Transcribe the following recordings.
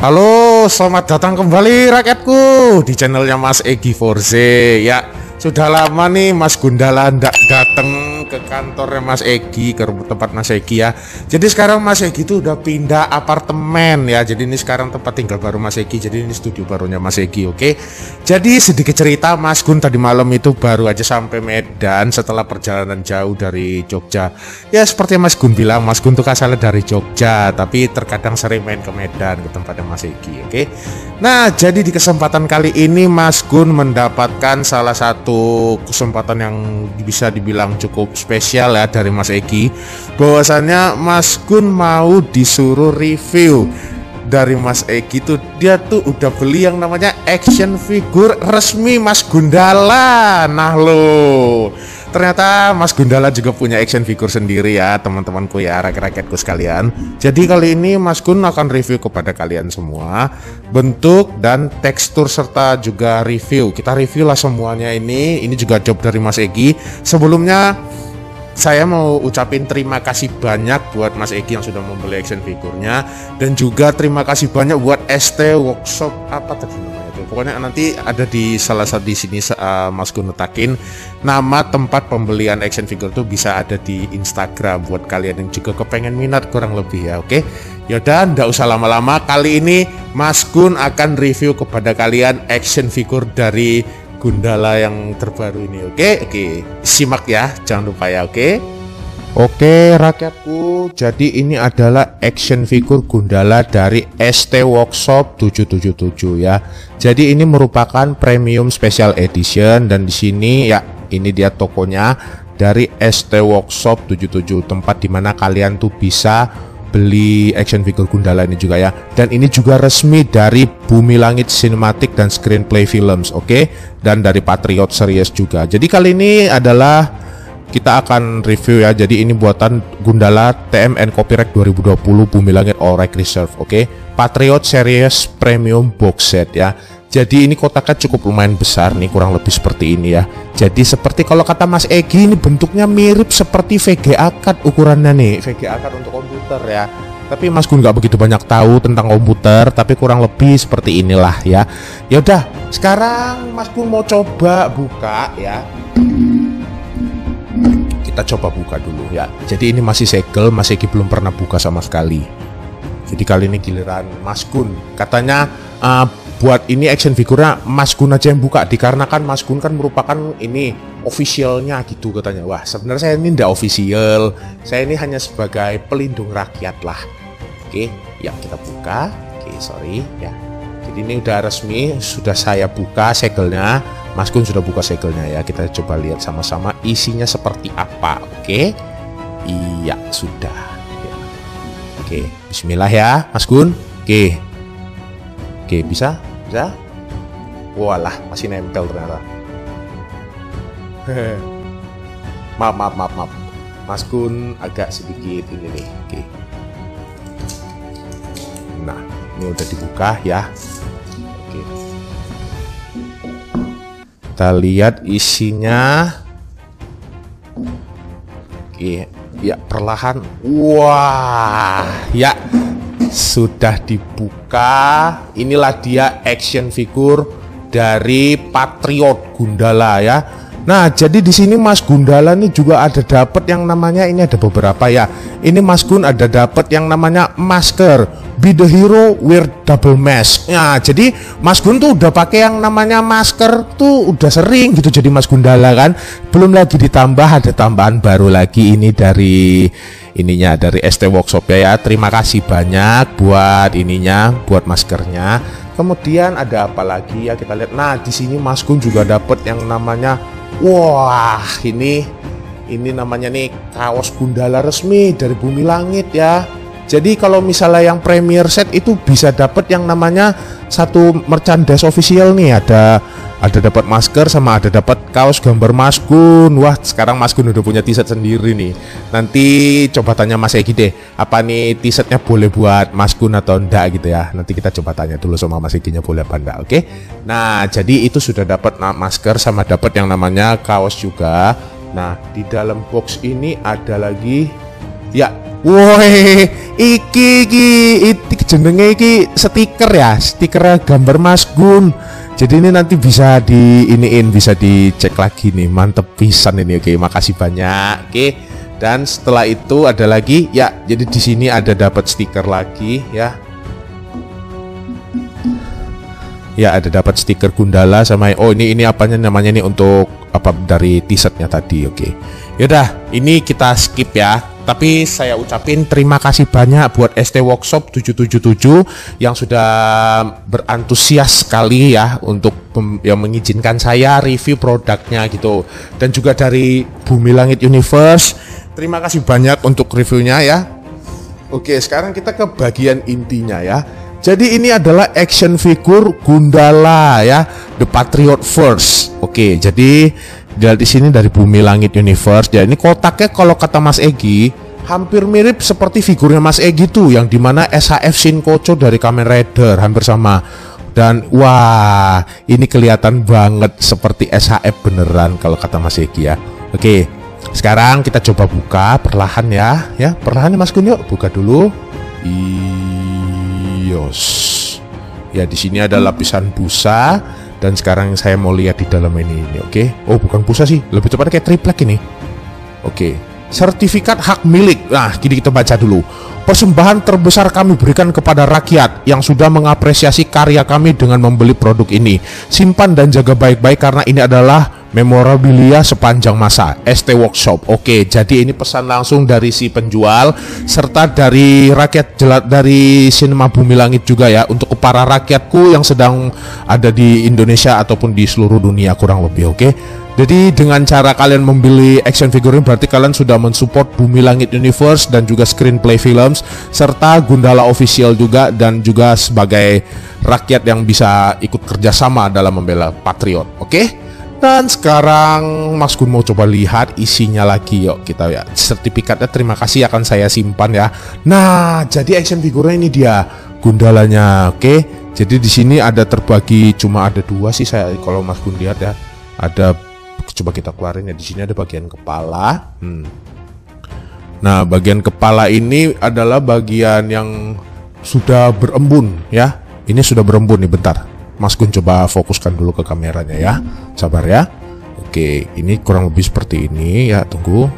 Halo, selamat datang kembali rakyatku di channelnya Mas Egy Forze. Ya, sudah lama nih Mas Gundala ndak datang ke kantornya Mas Egy, ke tempat Mas Egy ya. Jadi sekarang Mas Egy itu udah pindah apartemen ya. Jadi ini sekarang tempat tinggal baru Mas Egy. Jadi ini studio barunya Mas Egy, oke. Jadi sedikit cerita, Mas Gun tadi malam itu baru aja sampai Medan setelah perjalanan jauh dari Jogja. Ya seperti Mas Gun bilang, Mas Gun tuh asalnya dari Jogja, tapi terkadang sering main ke Medan ke tempatnya Mas Egy, oke. Nah, jadi di kesempatan kali ini Mas Gun mendapatkan salah satu kesempatan yang bisa dibilang cukup spesial ya dari Mas Egy. Bahwasannya Mas Gun mau disuruh review dari Mas Egy tuh, dia tuh udah beli yang namanya action figure resmi Mas Gundala. Nah lo, ternyata Mas Gundala juga punya action figure sendiri ya teman-temanku ya, rakyat-rakyatku sekalian. Jadi kali ini Mas Gun akan review kepada kalian semua bentuk dan tekstur serta juga review. Kita review lah semuanya ini juga job dari Mas Egy. Sebelumnya saya mau ucapin terima kasih banyak buat Mas Egy yang sudah membeli action figurnya, dan juga terima kasih banyak buat ST Workshop, apa tadi namanya itu. Pokoknya nanti ada di salah satu di sini Mas Gun letakin nama tempat pembelian action figure itu, bisa ada di Instagram buat kalian yang juga kepengen minat kurang lebih ya, oke. Yaudah, ndak usah lama-lama, kali ini Mas Gun akan review kepada kalian action figure dari Gundala yang terbaru ini, oke. Simak ya, jangan lupa ya, oke. Oke rakyatku, jadi ini adalah action figure Gundala dari ST Workshop 777 ya. Jadi ini merupakan premium special edition, dan di sini ya ini dia tokonya dari ST Workshop 77, tempat dimana kalian tuh bisa beli action figure Gundala ini juga ya. Dan ini juga resmi dari Bumi Langit Cinematic dan Screenplay Films, oke. Dan dari Patriot Series juga. Jadi kali ini adalah kita akan review ya. Jadi ini buatan Gundala TMN Copyright 2020 Bumi Langit All Right Reserve, oke. Patriot Series Premium Box Set ya. Jadi ini kotaknya cukup lumayan besar nih, kurang lebih seperti ini ya. Jadi seperti kalau kata Mas Egy, ini bentuknya mirip seperti VGA card ukurannya nih, VGA card untuk komputer ya. Tapi Mas Gun nggak begitu banyak tahu tentang komputer, tapi kurang lebih seperti inilah ya. Ya udah, sekarang Mas Gun mau coba buka ya. Kita coba buka dulu ya. Jadi ini masih segel, Mas Egy belum pernah buka sama sekali. Jadi kali ini giliran Mas Gun. Katanya buat ini action figurnya Mas Gun aja yang buka, dikarenakan Mas Gun kan merupakan ini officialnya gitu katanya. Wah, sebenarnya saya ini ndak official, saya ini hanya sebagai pelindung rakyat lah. Oke, ya kita buka. Oke, sorry ya. Jadi ini udah resmi, sudah saya buka segelnya. Mas Gun sudah buka segelnya ya. Kita coba lihat sama-sama isinya seperti apa. Oke, iya sudah ya. Oke, bismillah ya Mas Gun. Oke, bisa? Walah, masih nempel ternyata. Maaf. Mas Gun agak sedikit ini nih. Oke. Nah, ini udah dibuka ya. Oke. Kita lihat isinya. Oke, ya perlahan. Wah, ya. Sudah dibuka. Inilah dia action figure dari Patriot Gundala ya. Nah, jadi di sini Mas Gundala nih juga ada dapat yang namanya, ini ada beberapa ya. Ini Mas Gun ada dapat yang namanya masker Be the Hero Wear Double Mask. Nah, jadi Mas Gun tuh udah pakai yang namanya masker tuh udah sering gitu jadi Mas Gundala kan. Belum lagi ditambah ada tambahan baru lagi ini dari ininya dari ST Workshop ya. Terima kasih banyak buat ininya, buat maskernya. Kemudian ada apa lagi ya, kita lihat. Nah, di sini Mas Gun juga dapat yang namanya, wah, ini namanya nih kaos Gundala resmi dari Bumi Langit ya. Jadi kalau misalnya yang premier set itu bisa dapat yang namanya satu merchandise official nih, ada dapat masker sama ada dapat kaos gambar Mas Gun. Wah, sekarang Mas Gun udah punya t-shirt sendiri nih. Nanti coba tanya Mas Egy deh, apa nih t-shirtnya boleh buat Mas Gun atau enggak gitu ya. Nanti kita coba tanya dulu sama Mas Egy-nya boleh apa enggak, oke? Nah, jadi itu sudah dapat masker sama dapat yang namanya kaos juga. Nah, di dalam box ini ada lagi ya Woi, iki jenenge iki stiker ya, stiker gambar Mas Gun. Jadi ini nanti bisa bisa dicek lagi nih, mantep pisan ini. Oke, makasih banyak. Oke. Dan setelah itu ada lagi ya, jadi di sini ada dapat stiker lagi ya. Ya, ada dapat stiker Gundala sama ini apanya namanya nih untuk apa dari t-shirtnya tadi. Oke. Yaudah, ini kita skip ya. Tapi saya ucapin terima kasih banyak buat ST Workshop 777 yang sudah berantusias sekali ya untuk yang mengizinkan saya review produknya gitu. Dan juga dari Bumi Langit Universe, terima kasih banyak untuk reviewnya ya. Oke, sekarang kita ke bagian intinya ya. Jadi ini adalah action figure Gundala ya, The Patriot First. Oke, jadi di sini dari Bumi Langit Universe. Ya, ini kotaknya kalau kata Mas Egi hampir mirip seperti figurnya Mas Egi tuh, yang dimana SHF Shinkocho dari Kamen Rider hampir sama. Dan wah, ini kelihatan banget seperti SHF beneran kalau kata Mas Egi ya. Oke, sekarang kita coba buka perlahan ya, perlahan ya Mas Gun, yuk buka dulu. Ios. Ya, di sini ada lapisan busa. Dan sekarang saya mau lihat di dalam ini, oke? Oh, bukan busa sih, lebih tepatnya kayak triplek ini. Oke, sertifikat hak milik. Nah, gini kita baca dulu. Persembahan terbesar kami berikan kepada rakyat yang sudah mengapresiasi karya kami dengan membeli produk ini. Simpan dan jaga baik-baik karena ini adalah memorabilia sepanjang masa. ST Workshop. Oke, jadi ini pesan langsung dari si penjual serta dari rakyat dari Sinema Bumi Langit juga ya, untuk para rakyatku yang sedang ada di Indonesia ataupun di seluruh dunia kurang lebih. Oke. Jadi dengan cara kalian membeli action figure ini berarti kalian sudah mensupport Bumi Langit Universe dan juga Screenplay Films serta Gundala Official juga, dan juga sebagai rakyat yang bisa ikut kerjasama dalam membela Patriot. Oke? Dan sekarang Mas Gun mau coba lihat isinya lagi, yuk kita ya. Sertifikatnya terima kasih akan saya simpan ya. Nah, jadi action figure ini dia Gundalanya. Oke? Jadi di sini ada terbagi, cuma ada dua sih saya kalau Mas Gun lihat ya. Ada, coba kita keluarin ya, di sini ada bagian kepala. Nah, bagian kepala ini adalah bagian yang sudah berembun ya. Ini sudah berembun nih, bentar. Mas Gun coba fokuskan dulu ke kameranya ya. Sabar ya. Oke, ini kurang lebih seperti ini ya, tunggu.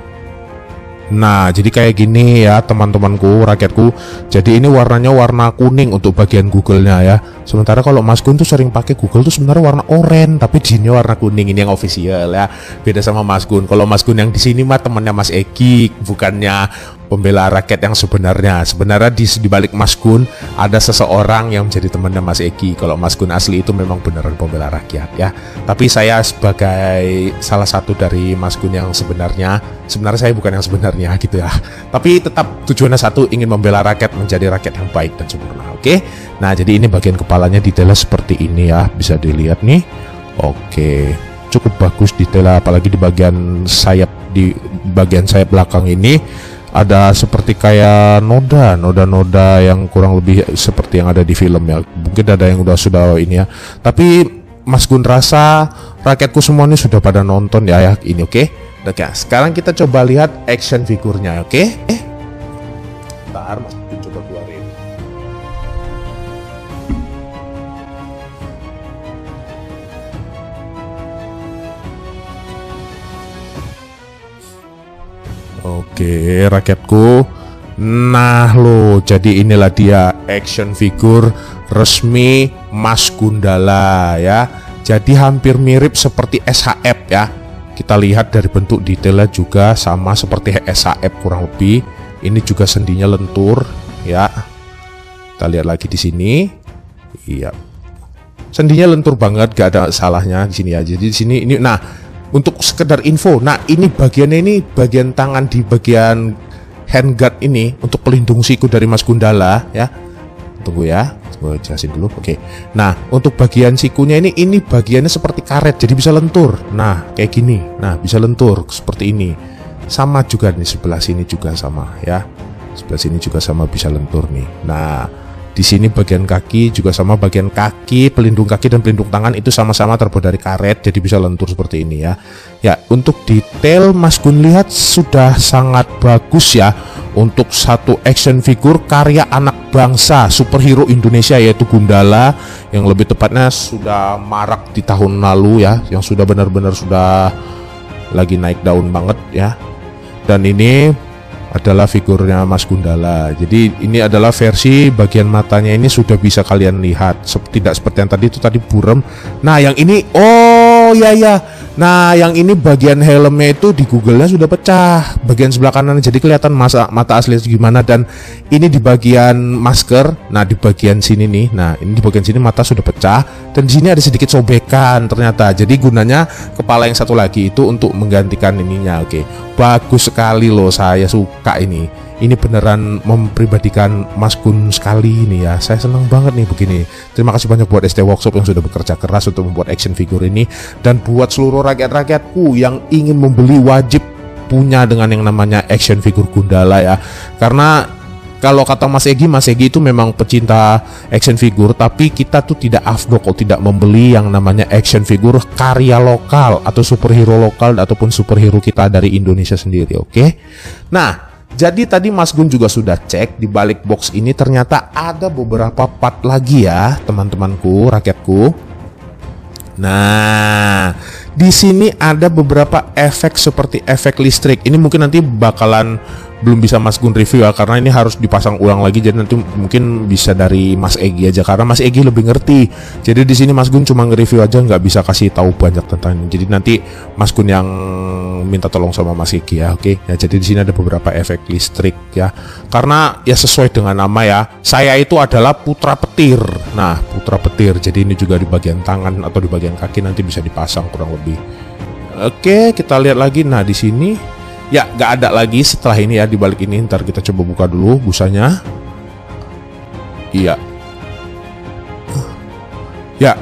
Nah, jadi kayak gini ya teman-temanku, rakyatku. Jadi ini warnanya warna kuning untuk bagian Google-nya ya. Sementara kalau Mas Gun tuh sering pakai Google tuh sebenarnya warna oranye, tapi di sini warna kuning. Ini yang official ya. Beda sama Mas Gun. Kalau Mas Gun yang di sini mah temannya Mas Egi, bukannya pembela rakyat yang sebenarnya. Sebenarnya di balik Mas Gun ada seseorang yang menjadi temannya Mas Egi. Kalau Mas Gun asli itu memang beneran pembela rakyat ya. Tapi saya sebagai salah satu dari Mas Gun yang sebenarnya saya bukan yang sebenarnya gitu ya. Tapi tetap tujuannya satu, ingin membela rakyat menjadi rakyat yang baik dan sempurna. Oke. Nah, jadi ini bagian kepalanya detailnya seperti ini ya, bisa dilihat nih. Oke. Cukup bagus detailnya, apalagi di bagian sayap belakang ini ada seperti kayak noda yang kurang lebih seperti yang ada di film ya. Mungkin ada yang sudah ini ya. Tapi Mas Gun rasa rakyatku semua ini sudah pada nonton ya ini, oke? Oke, sekarang kita coba lihat action figurnya, oke? Bentar, Mas Gun coba keluarin. Oke, rakyatku. Nah lo, jadi inilah dia action figure resmi Mas Gundala ya. Jadi hampir mirip seperti SHF ya. Kita lihat dari bentuk detailnya juga sama seperti SHF kurang lebih. Ini juga sendinya lentur ya. Kita lihat lagi di sini. Iya. Sendinya lentur banget, gak ada salahnya di sini ya. Jadi di sini ini, nah, untuk sekedar info, nah ini bagian tangan di bagian handguard ini untuk pelindung siku dari Mas Gundala ya. Tunggu ya, gue jelasin dulu. Oke. Nah, untuk bagian sikunya ini bagiannya seperti karet, jadi bisa lentur. Nah, kayak gini. Nah, bisa lentur seperti ini. Sama juga nih, sebelah sini juga sama ya. Sebelah sini juga sama, bisa lentur nih. Nah, di sini bagian kaki juga sama, bagian kaki, pelindung kaki dan pelindung tangan itu sama-sama terbuat dari karet, jadi bisa lentur seperti ini ya. Ya, untuk detail Mas Gun lihat sudah sangat bagus ya untuk satu action figure karya anak bangsa superhero Indonesia, yaitu Gundala, yang lebih tepatnya sudah marak di tahun lalu ya, yang sudah benar-benar sudah lagi naik daun banget ya. Dan ini adalah figurnya Mas Gundala. Jadi ini adalah versi bagian matanya ini sudah bisa kalian lihat, tidak seperti yang tadi itu tadi buram. Nah yang ini, oh ya ya, nah yang ini bagian helmnya itu di Google-nya sudah pecah bagian sebelah kanan, jadi kelihatan mata asli gimana. Dan ini di bagian masker, nah di bagian sini nih, nah ini di bagian sini mata sudah pecah, dan di sini ada sedikit sobekan ternyata. Jadi gunanya kepala yang satu lagi itu untuk menggantikan ininya. Oke, bagus sekali loh, saya suka ini. Ini beneran mempribadikan Mas Gun sekali ini ya. Saya senang banget nih begini. Terima kasih banyak buat ST Workshop yang sudah bekerja keras untuk membuat action figure ini. Dan buat seluruh rakyat-rakyatku yang ingin membeli, wajib punya dengan yang namanya action figure Gundala ya. Karena kalau kata Mas Egi itu memang pecinta action figure, tapi kita tuh tidak afdol kalau tidak membeli yang namanya action figure karya lokal atau superhero lokal ataupun superhero kita dari Indonesia sendiri. Oke. Nah, jadi tadi Mas Gun juga sudah cek di balik box ini ternyata ada beberapa part lagi ya, teman-temanku, rakyatku. Nah, di sini ada beberapa efek seperti efek listrik. Ini mungkin nanti bakalan belum bisa Mas Gun review ya, karena ini harus dipasang ulang lagi. Jadi nanti mungkin bisa dari Mas Egi aja, karena Mas Egi lebih ngerti. Jadi di sini Mas Gun cuma nge-review aja, nggak bisa kasih tahu banyak tentang ini. Jadi nanti Mas Gun yang minta tolong sama Mas Egi ya. Oke. Ya, jadi di sini ada beberapa efek listrik ya. Karena ya sesuai dengan nama ya, saya itu adalah putra petir. Nah, putra petir. Jadi ini juga di bagian tangan atau di bagian kaki nanti bisa dipasang kurang lebih. Oke, kita lihat lagi. Nah, di sini ya nggak ada lagi setelah ini ya, di balik ini. Ntar kita coba buka dulu busanya. Iya. Ya,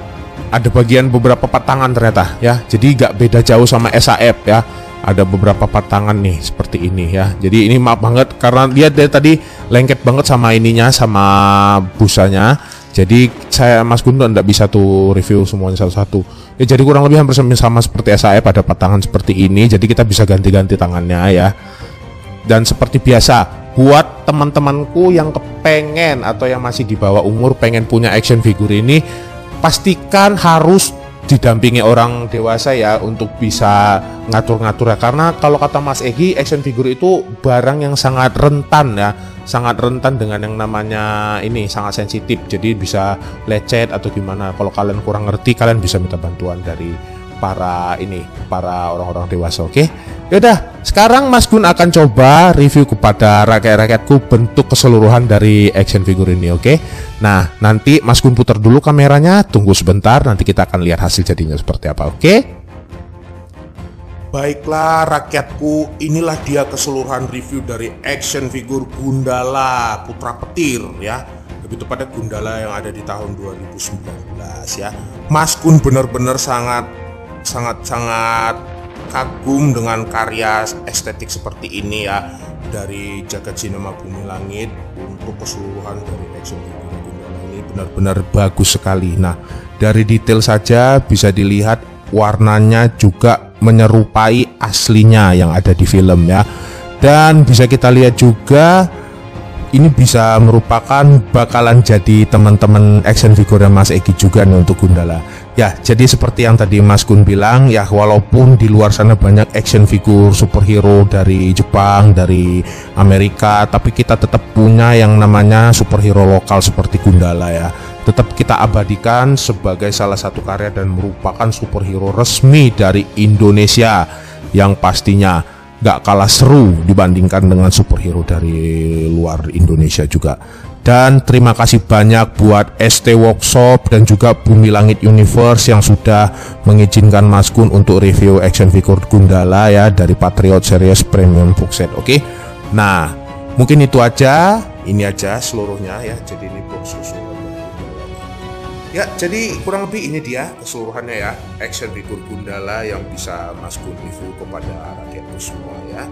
ada bagian beberapa patangan ternyata ya. Jadi nggak beda jauh sama SAF ya. Ada beberapa patangan nih seperti ini ya. Jadi ini maaf banget karena lihat dari tadi lengket banget sama ininya, sama busanya. Jadi saya Mas Gun nggak bisa tuh review semuanya satu-satu. Ya jadi kurang lebih hampir sama seperti SAF, pada patangan seperti ini. Jadi kita bisa ganti-ganti tangannya ya. Dan seperti biasa, buat teman-temanku yang kepengen atau yang masih di bawah umur pengen punya action figure ini, pastikan harus didampingi orang dewasa ya untuk bisa ngatur-ngatur ya. Karena kalau kata Mas Egi, action figure itu barang yang sangat rentan ya, sangat rentan dengan yang namanya ini, sangat sensitif. Jadi bisa lecet atau gimana. Kalau kalian kurang ngerti, kalian bisa minta bantuan dari para orang-orang dewasa. Oke. Yaudah, sekarang Mas Gun akan coba review kepada rakyat-rakyatku bentuk keseluruhan dari action figure ini. Oke. Nah, nanti Mas Gun putar dulu kameranya, tunggu sebentar, nanti kita akan lihat hasil jadinya seperti apa. Oke. Baiklah rakyatku, inilah dia keseluruhan review dari action figure Gundala Putra Petir ya. Lebih tepatnya Gundala yang ada di tahun 2019 ya. Mas Gun benar-benar sangat kagum dengan karya estetik seperti ini ya, dari Jagat Cinema Bumi Langit. Untuk keseluruhan dari action figure Gundala ini benar-benar bagus sekali. Nah, dari detail saja bisa dilihat warnanya juga menyerupai aslinya yang ada di film ya. Dan bisa kita lihat juga ini bisa merupakan bakalan jadi teman-teman action figure Mas Egi juga nih untuk Gundala. Ya, jadi seperti yang tadi Mas Gun bilang ya, walaupun di luar sana banyak action figure superhero dari Jepang, dari Amerika, tapi kita tetap punya yang namanya superhero lokal seperti Gundala ya. Tetap kita abadikan sebagai salah satu karya dan merupakan superhero resmi dari Indonesia yang pastinya gak kalah seru dibandingkan dengan superhero dari luar Indonesia juga. Dan terima kasih banyak buat ST Workshop dan juga Bumi Langit Universe yang sudah mengizinkan Mas Gun untuk review action figure Gundala ya dari Patriot Series Premium Box Set. Oke. Nah, mungkin itu aja. Ini aja seluruhnya ya. Jadi ini box susu. Ya, jadi kurang lebih ini dia keseluruhannya ya, action figure Gundala yang bisa Mas Gun review kepada rakyatku semua ya.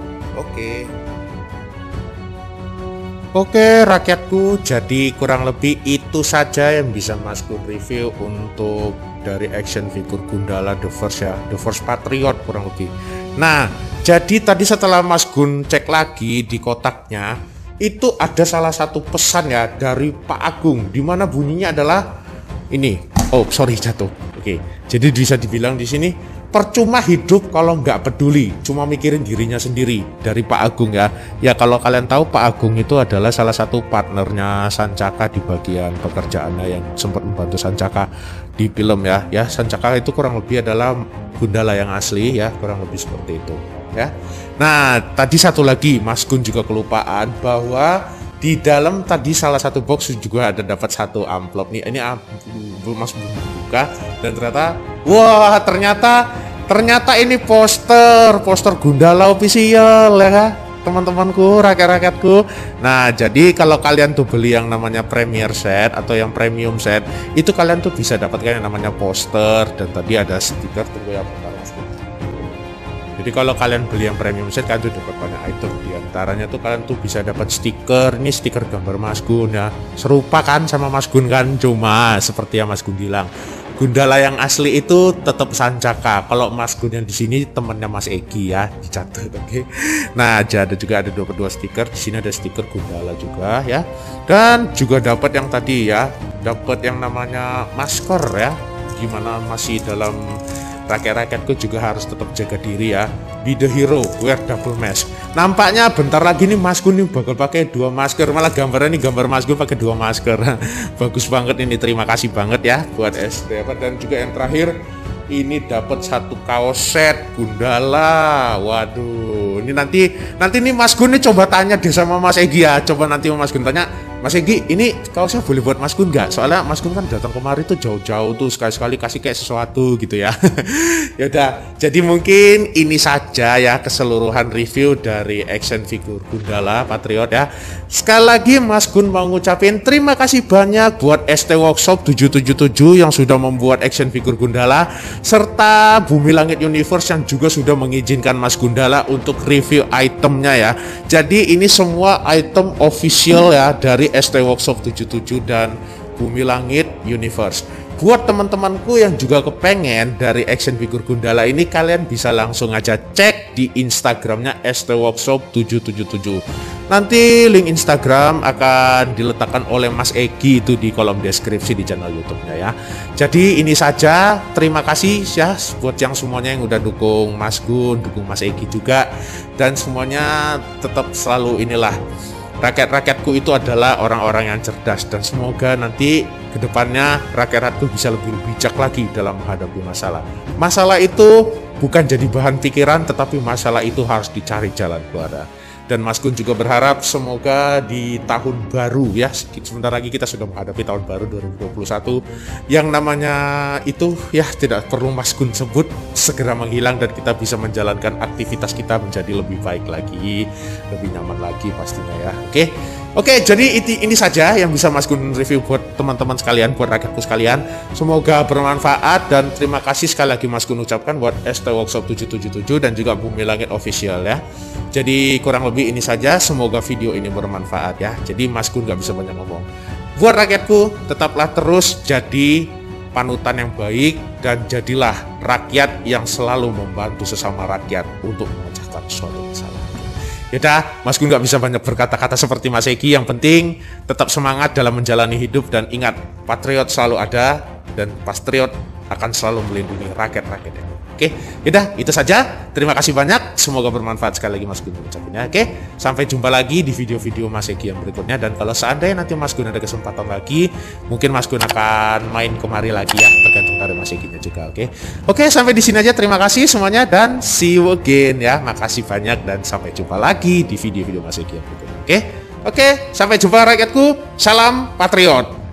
Oke rakyatku, jadi kurang lebih itu saja yang bisa Mas Gun review untuk dari action figure Gundala The First ya, The First Patriot kurang lebih. Nah, jadi tadi setelah Mas Gun cek lagi di kotaknya, itu ada salah satu pesan ya dari Pak Agung, di mana bunyinya adalah ini. Oh, sorry jatuh. Oke, jadi bisa dibilang di sini percuma hidup kalau nggak peduli, cuma mikirin dirinya sendiri, dari Pak Agung ya. Ya kalau kalian tahu Pak Agung itu adalah salah satu partnernya Sancaka di bagian pekerjaannya yang sempat membantu Sancaka di film ya. Ya Sancaka itu kurang lebih adalah Gundala yang asli ya, kurang lebih seperti itu ya. Nah tadi satu lagi Mas Gun juga kelupaan bahwa di dalam tadi salah satu box juga ada dapat satu amplop nih. Ini Mas Gun buka dan ternyata wah ternyata ini poster Gundala official ya teman-temanku, rakyat-rakyatku. Nah jadi kalau kalian tuh beli yang namanya premier set atau yang premium set, itu kalian tuh bisa dapatkan yang namanya poster dan tadi ada stiker. Tunggu ya bentar Mas. Jadi kalau kalian beli yang premium set kan tuh dapat banyak item, diantaranya tuh kalian tuh bisa dapat stiker. Ini stiker gambar Mas Gun ya, serupa kan sama Mas Gun kan, cuma seperti yang Mas Gun bilang, Gundala yang asli itu tetap Sancaka. Kalau Mas Gun yang di sini temannya Mas Egi ya, dicatat oke. Nah, ada juga ada 22 stiker. Di sini ada stiker Gundala juga ya. Dan juga dapat yang tadi ya, dapat yang namanya masker ya. Gimana masih dalam rakyat-rakyatku juga harus tetap jaga diri ya. Be the hero, wear double mask. Nampaknya bentar lagi nih Mas Gun nih bakal pakai 2 masker. Malah gambarnya nih gambar Mas Gun pakai 2 masker. Bagus banget ini, terima kasih banget ya buat SD. Dan juga yang terakhir ini dapat satu kaos set Gundala. Waduh, ini nanti nih Mas Gun nih coba tanya deh sama Mas Egi ya. Coba nanti Mas Gun tanya, Mas Egi, ini kaosnya boleh buat Mas Gun nggak? Soalnya Mas Gun kan datang kemari tuh jauh-jauh tuh, sekali-sekali kasih kayak sesuatu gitu ya. Yaudah, jadi mungkin ini saja ya keseluruhan review dari action figure Gundala Patriot ya. Sekali lagi Mas Gun mau ngucapin terima kasih banyak buat ST Workshop 777 yang sudah membuat action figure Gundala, serta Bumi Langit Universe yang juga sudah mengizinkan Mas Gundala untuk review itemnya ya. Jadi ini semua item official ya dari ST Workshop 77 dan Bumi Langit Universe. Buat teman-temanku yang juga kepengen dari action figure Gundala ini, kalian bisa langsung aja cek di Instagramnya ST Workshop 777. Nanti link Instagram akan diletakkan oleh Mas Egi itu di kolom deskripsi di channel YouTube-nya ya. Jadi ini saja, terima kasih ya buat yang semuanya yang udah dukung Mas Gun, dukung Mas Egi juga, dan semuanya tetap selalu inilah, rakyat-rakyatku itu adalah orang-orang yang cerdas, dan semoga nanti kedepannya rakyat-rakyatku bisa lebih bijak lagi dalam menghadapi masalah. Masalah itu bukan jadi bahan pikiran, tetapi masalah itu harus dicari jalan keluar. Dan Mas Gun juga berharap semoga di tahun baru ya, sebentar lagi kita sudah menghadapi tahun baru 2021, yang namanya itu ya tidak perlu Mas Gun sebut, segera menghilang dan kita bisa menjalankan aktivitas kita menjadi lebih baik lagi, lebih nyaman lagi pastinya ya. Oke, jadi ini saja yang bisa Mas Gun review buat teman-teman sekalian, buat rakyatku sekalian. Semoga bermanfaat dan terima kasih sekali lagi Mas Gun ucapkan buat ST Workshop 777 dan juga Bumi Langit Official ya. Jadi kurang lebih ini saja, semoga video ini bermanfaat ya. Jadi Mas Gun gak bisa banyak ngomong. Buat rakyatku, tetaplah terus jadi panutan yang baik dan jadilah rakyat yang selalu membantu sesama rakyat untuk memecahkan suatu masalah. Yaudah, Mas Gun gak bisa banyak berkata-kata seperti Mas Egi. Yang penting tetap semangat dalam menjalani hidup dan ingat, Patriot selalu ada dan Patriot akan selalu melindungi rakyat-rakyat. Oke, yaudah itu saja. Terima kasih banyak. Semoga bermanfaat sekali lagi Mas Gun mengucapkannya. Oke, sampai jumpa lagi di video-video Mas Egi yang berikutnya. Dan kalau seandainya nanti Mas Gun ada kesempatan lagi, mungkin Mas Gun akan main kemari lagi ya, tergantung dari Mas Eginya juga. Oke, sampai di sini aja. Terima kasih semuanya dan see you again ya. Makasih banyak dan sampai jumpa lagi di video-video Mas Egi yang berikutnya. Oke, sampai jumpa rakyatku. Salam Patriot.